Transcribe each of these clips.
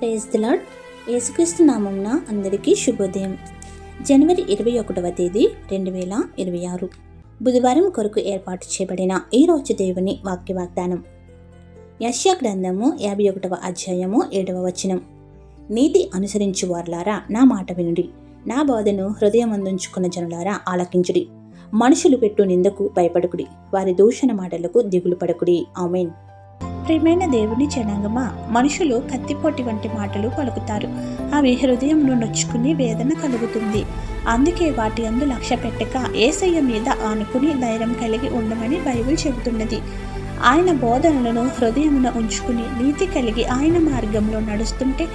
Praise the lord. యేసుక్రీస్తు నామమున అందరికీ శుభోదయం. జనవరి 21వ తేదీ 2026 బుధవారం కొరకు ఏర్పాటు చేయబడిన ఈ రోజు దేవుని వాక్య వాగ్దానం. యెషయా గ్రంథము 51వ అధ్యాయము 7వ వచనం. నీతి అనుసరించు వారులారా నా మాట వినుడి, నా బోధను హృదయమందుంచుకున్న జనులారా ఆలకించుడి. మనుషులు పెట్టు నిందకు భయపడకుడి, వారి దూషణ మాటలకు దిగులు పడకుడి. ఆమేన్. ప్రియమైన దేవుని జనాంగమా, మనుషులు కత్తిపోటి వంటి మాటలు పలుకుతారు. అవి హృదయంలో నొచ్చుకుని వేదన కలుగుతుంది. అందుకే వాటి అందు లక్ష్య పెట్టక యేసయ్య మీద ఆనుకుని ధైర్యం కలిగి ఉండమని బైబిల్ చెబుతున్నది. ఆయన బోధనలను హృదయమున ఉంచుకుని నీతి కలిగి ఆయన మార్గంలో నడుస్తుంటే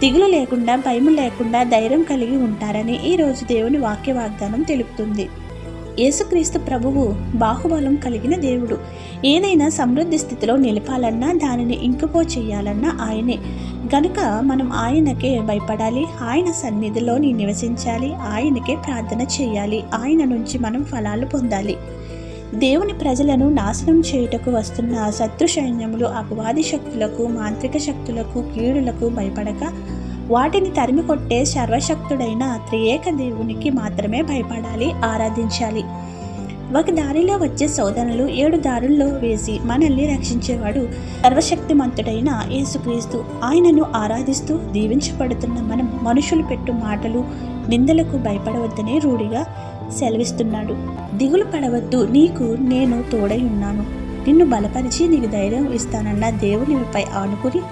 దిగులు లేకుండా, భయం లేకుండా ధైర్యం కలిగి ఉంటారని ఈరోజు దేవుని వాక్య వాగ్దానం తెలుపుతుంది. యేసుక్రీస్తు ప్రభువు బాహుబలం కలిగిన దేవుడు. ఏదైనా సమృద్ధి స్థితిలో నిలపాలన్నా, దానిని ఇంకిపో చేయాలన్నా ఆయనే గనుక మనం ఆయనకే భయపడాలి, ఆయన సన్నిధిలో నివసించాలి, ఆయనకే ప్రార్థన చేయాలి, ఆయన నుంచి మనం ఫలాలు పొందాలి. దేవుని ప్రజలను నాశనం చేయుటకు వస్తున్న శత్రు సైన్యములు, అపవాది శక్తులకు, మాంత్రిక శక్తులకు, కీడులకు భయపడక వాటిని తరిమి కొట్టే సర్వశక్తుడైన త్రియేక దేవునికి మాత్రమే భయపడాలి, ఆరాధించాలి. ఒక దారిలో వచ్చే శోధనలు 7 దారుల్లో వేసి మనల్ని రక్షించేవాడు సర్వశక్తిమంతుడైన యేసుక్రీస్తు. ఆయనను ఆరాధిస్తూ దీవించబడుతున్న మనం మనుషులు పెట్టు మాటలు, నిందలకు భయపడవద్దనే రూఢిగా సెలవిస్తున్నాడు. దిగులు పడవద్దు, నీకు నేను తోడై ఉన్నాను, నిన్ను బలపరిచి నీకు ధైర్యం ఇస్తానన్న దేవునిపై ఆనుకుని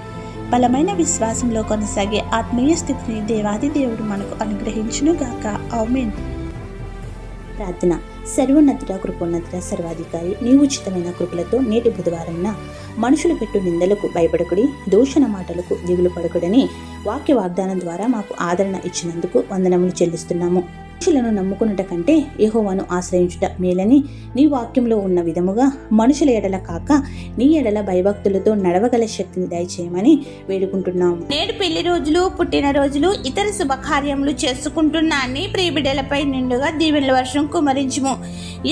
బలమైన విశ్వాసంలో కొనసాగే ఆత్మీయ స్థితిని దేవాది దేవుడు మనకు అనుగ్రహించును గాక. ఆమేన్. ప్రార్థన. సర్వోన్నతుడ, కృపోన్నతుడ, సర్వాధికారి, నీ ఉచితమైన కృపలతో నేటి బుధవారంన మనుషులు పెట్టు నిందలకు భయపడకుడి, దూషణ మాటలకు దిగులు పడకుడని వాక్య వాగ్దానం ద్వారా మాకు ఆదరణ ఇచ్చినందుకు వందనములు చెల్లిస్తున్నాము. మనుషులను నమ్ముకున్నట కంటే యెహోవాను ఆశ్రయించుట మేలని నీ వాక్యంలో ఉన్న విధముగా మనుషుల ఎడల కాక నీ ఎడల భయభక్తులతో నడవగల శక్తిని దయచేయమని వేడుకుంటున్నాం. నేడు పెళ్లి రోజులు, పుట్టినరోజులు, ఇతర శుభకార్యములు చేసుకుంటున్న నీ ప్రియబిడ్డలపై నిండుగా దీవెనల వర్షం కుమరించుము.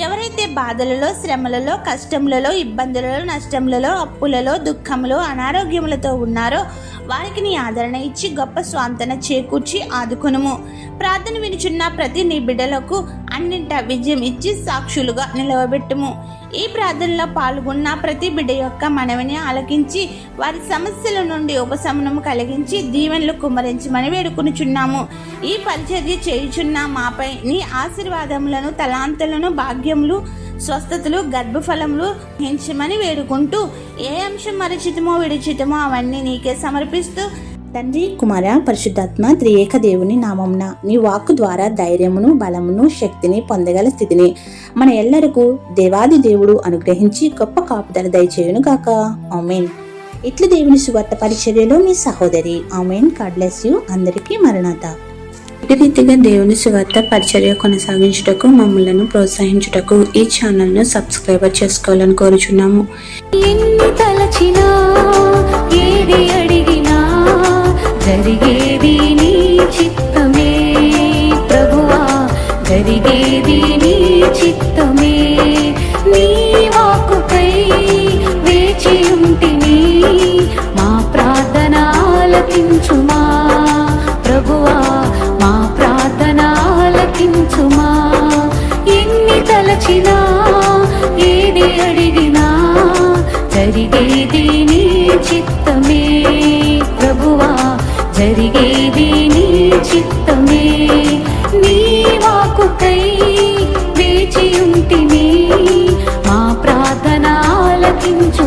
ఎవరైతే బాధలలో, శ్రమలలో, కష్టములలో, ఇబ్బందులలో, నష్టములలో, అప్పులలో, దుఃఖములో, అనారోగ్యములతో ఉన్నారో వారికి నీ ఆదరణ ఇచ్చి గొప్ప స్వాంతన చేకూర్చి ఆదుకొనుము. ప్రార్థన వినుచున్న ప్రతి నీ బిడ్డలకు అన్నింట విజయం ఇచ్చి సాక్షులుగా నిలవబెట్టుము. ఈ ప్రార్థనలో పాల్గొన్న ప్రతి బిడ్డ యొక్క మనవిని ఆలకించి వారి సమస్యల నుండి ఉపశమనం కలిగించి దీవెనలు కుమ్మరించమని వేడుకొనుచున్నాము. ఈ పరిచర్య చేయుచున్న మాపై నీ ఆశీర్వాదములను, తలాంతులను, భాగ్యములు, స్వస్థతలు, గర్భఫలములు పెంచమని వేడుకుంటూ ఏ అంశం మరచితమో విడిచితమో అవన్నీ నీకే సమర్పిస్తూ తండ్రి, కుమార, పరిశుద్ధాత్మ త్రియేక దేవుని నామమున నీ వాక్కు ద్వారా ధైర్యమును, బలమును, శక్తిని పొందగల స్థితిని మన ఎల్లరకు దేవాది దేవుడు అనుగ్రహించి గొప్ప కాపుదల దయచేయును గాక. ఆమేన్. ఇట్లు దేవుని సువార్త పరిచర్యలో మీ సహోదరి. ఆమేన్. God bless you. అందరికీ మరణాత. ఇటు రీతిగా దేవుని సువార్త పరిచర్య కొనసాగించుటకు, మమ్మలను ప్రోత్సహించుటకు ఈ ఛానల్ను సబ్స్క్రైబర్ చేసుకోవాలని కోరుచున్నాము. జరిగేది నీ చిత్తమే ప్రభువా, జరిగేది నీ చిత్తమే. నీ వాక్కుకై వేచి ఉంటిని, మా ప్రార్థన ఆలకించుమా ప్రభువా, మా ప్రార్థన ఆలకించుమా. ఎన్ని తలచినా, ఏది అడిగినా జరిగేది నీ చిత్తమే ప్రభువా, జరిగేది నీ చిత్తమే. నీ వాక్కుకై వేచి ఉంటిని, మా ప్రార్థన ఆలకించు.